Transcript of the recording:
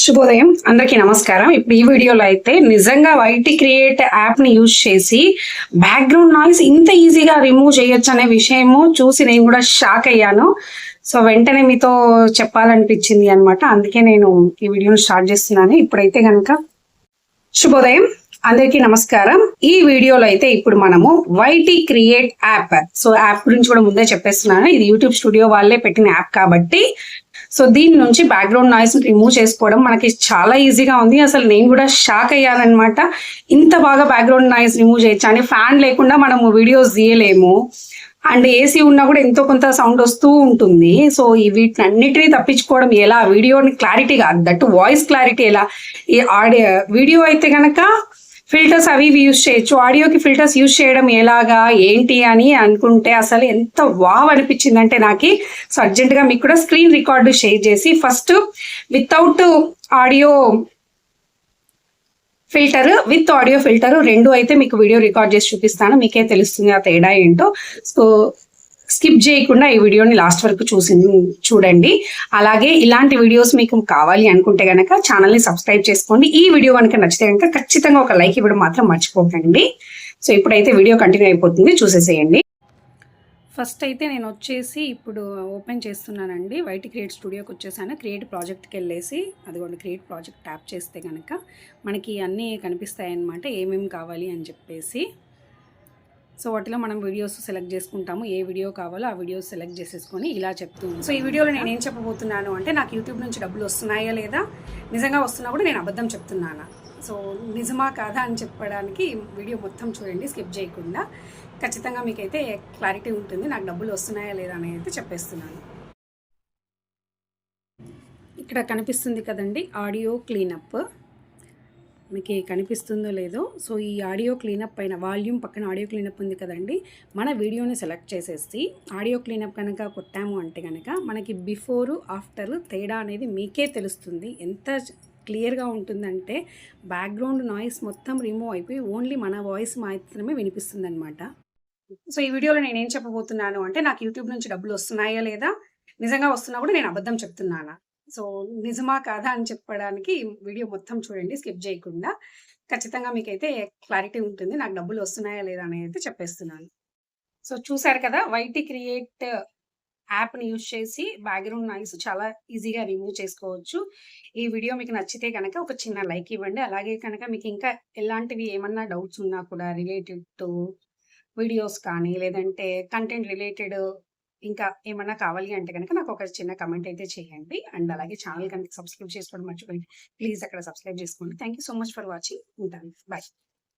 శుభోదయం అందరికీ నమస్కారం. ఇప్పుడు ఈ వీడియోలో అయితే నిజంగా వైటీ క్రియేట్ యాప్ ని యూజ్ చేసి బ్యాక్గ్రౌండ్ నాయిస్ ఇంత ఈజీగా రిమూవ్ చేయొచ్చు అనే విషయము చూసి నేను కూడా షాక్ అయ్యాను. సో వెంటనే మీతో చెప్పాలనిపించింది అనమాట. అందుకే నేను ఈ వీడియోని స్టార్ట్ చేస్తున్నాను. ఇప్పుడైతే కనుక శుభోదయం అందరికీ నమస్కారం. ఈ వీడియోలో అయితే ఇప్పుడు మనము YT create app, so app గురించి కూడా ముందే చెప్పేస్తున్నాను. ఇది యూట్యూబ్ స్టూడియో వాళ్ళే పెట్టిన యాప్ కాబట్టి సో దీని నుంచి బ్యాక్గ్రౌండ్ నాయిస్ రిమూవ్ చేసుకోవడం మనకి చాలా ఈజీగా ఉంది. అసలు నేను కూడా షాక్ అయ్యానమాట. ఇంత బాగా బ్యాక్గ్రౌండ్ నాయిస్ రిమూవ్ చేయొచ్చు అని. ఫ్యాన్ లేకుండా మనము వీడియోస్ తీయలేము, అండ్ ఏసీ ఉన్నా కూడా ఎంతో కొంత సౌండ్ వస్తూ ఉంటుంది. సో వీటినన్నిటినీ తప్పించుకోవడం ఎలా, వీడియోని క్లారిటీగా, దట్టు వాయిస్ క్లారిటీ ఎలా, ఈ ఆడియో వీడియో అయితే కనుక ఫిల్టర్స్ అవి యూజ్ చేయొచ్చు, ఆడియోకి ఫిల్టర్స్ యూజ్ చేయడం ఎలాగా ఏంటి అని అనుకుంటే అసలు ఎంత వావ్ అనిపించింది అంటే నాకు. సో అర్జెంటుగా మీకు కూడా స్క్రీన్ రికార్డు షేర్ చేసి first without audio filter, with audio filter రెండు అయితే మీకు వీడియో రికార్డ్ చేసి చూపిస్తాను. మీకే తెలుస్తుంది ఆ తేడా ఏంటో. సో స్కిప్ చేయకుండా ఈ వీడియోని లాస్ట్ వరకు చూడండి. అలాగే ఇలాంటి వీడియోస్ మీకు కావాలి అనుకుంటే కనుక ఛానల్ని సబ్స్క్రైబ్ చేసుకోండి. ఈ వీడియో కనుక నచ్చితే కనుక ఖచ్చితంగా ఒక లైక్ ఇవ్వడం మాత్రం మర్చిపోకండి. సో ఇప్పుడైతే వీడియో కంటిన్యూ అయిపోతుంది, చూసేసేయండి. ఫస్ట్ అయితే నేను వచ్చేసి ఇప్పుడు ఓపెన్ చేస్తున్నానండి. వైటీ క్రియేట్ స్టూడియోకి వచ్చేసాను. క్రియేట్ ప్రాజెక్ట్కి వెళ్ళేసి అదిగోండి క్రియేట్ ప్రాజెక్ట్ ట్యాప్ చేస్తే కనుక మనకి అన్నీ కనిపిస్తాయి అన్నమాట, ఏమేమి కావాలి అని చెప్పేసి. సో వాటిలో మనం వీడియోస్ సెలెక్ట్ చేసుకుంటాము. ఏ వీడియో కావాలో ఆ వీడియోస్ సెలెక్ట్ చేసేసుకొని ఇలా చెప్తుంది. సో ఈ వీడియోలో నేను ఏం చెప్పబోతున్నాను అంటే, నాకు యూట్యూబ్ నుంచి డబ్బులు వస్తున్నాయా లేదా, నిజంగా వస్తున్నా కూడా నేను అబద్ధం చెప్తున్నానా. సో నిజమా కాదా అని చెప్పడానికి వీడియో మొత్తం చూడండి, స్కిప్ చేయకుండా. ఖచ్చితంగా మీకైతే క్లారిటీ ఉంటుంది నాకు డబ్బులు వస్తున్నాయా లేదా అనేది చెప్పేస్తున్నాను. ఇక్కడ కనిపిస్తుంది కదండి ఆడియో క్లీనప్, మీకు కనిపిస్తుందో లేదో. సో ఈ ఆడియో క్లీనప్ పైన వాల్యూమ్ పక్కన ఆడియో క్లీనప్ ఉంది కదండి, మన వీడియోని సెలెక్ట్ చేసేసి ఆడియో క్లీనప్ కనుక కొట్టాము అంటే కనుక మనకి బిఫోరు ఆఫ్టర్ తేడా అనేది మీకే తెలుస్తుంది. ఎంత క్లియర్గా ఉంటుందంటే బ్యాక్గ్రౌండ్ నాయిస్ మొత్తం రిమూవ్ అయిపోయి ఓన్లీ మన వాయిస్ మాత్రమే వినిపిస్తుంది అనమాట. సో ఈ వీడియోలో నేను ఏం చెప్పబోతున్నాను అంటే, నాకు యూట్యూబ్ నుంచి డబ్బులు వస్తున్నాయా లేదా, నిజంగా వస్తున్నా కూడా నేను అబద్ధం చెప్తున్నానా. సో నిజమా కాదా అని చెప్పడానికి వీడియో మొత్తం చూడండి, స్కిప్ చేయకుండా. ఖచ్చితంగా మీకైతే క్లారిటీ ఉంటుంది నాకు డబ్బులు వస్తున్నాయా లేదా అనేది చెప్పేస్తున్నాను. సో చూసారు కదా, వైటీ క్రియేట్ యాప్ని యూజ్ చేసి బ్యాక్గ్రౌండ్ నాయిస్ చాలా ఈజీగా రిమూవ్ చేసుకోవచ్చు. ఈ వీడియో మీకు నచ్చితే కనుక ఒక చిన్న లైక్ ఇవ్వండి. అలాగే కనుక మీకు ఇంకా ఎలాంటివి ఏమన్నా డౌట్స్ ఉన్నా కూడా రిలేటెడ్ టు వీడియోస్ కానీ, లేదంటే కంటెంట్ రిలేటెడ్ ఇంకా ఏమన్నా కావాలి అంటే కనుక నాకు ఒక చిన్న కమెంట్ అయితే చేయండి. అండ్ అలాగే ఛానల్ కనుక సబ్స్క్రైబ్ చేసుకోవడం మర్చిపోయింది, ప్లీజ్ అక్కడ సబ్స్క్రైబ్ చేసుకోండి. Thank you so much for watching. ఉంటాను, బాయ్.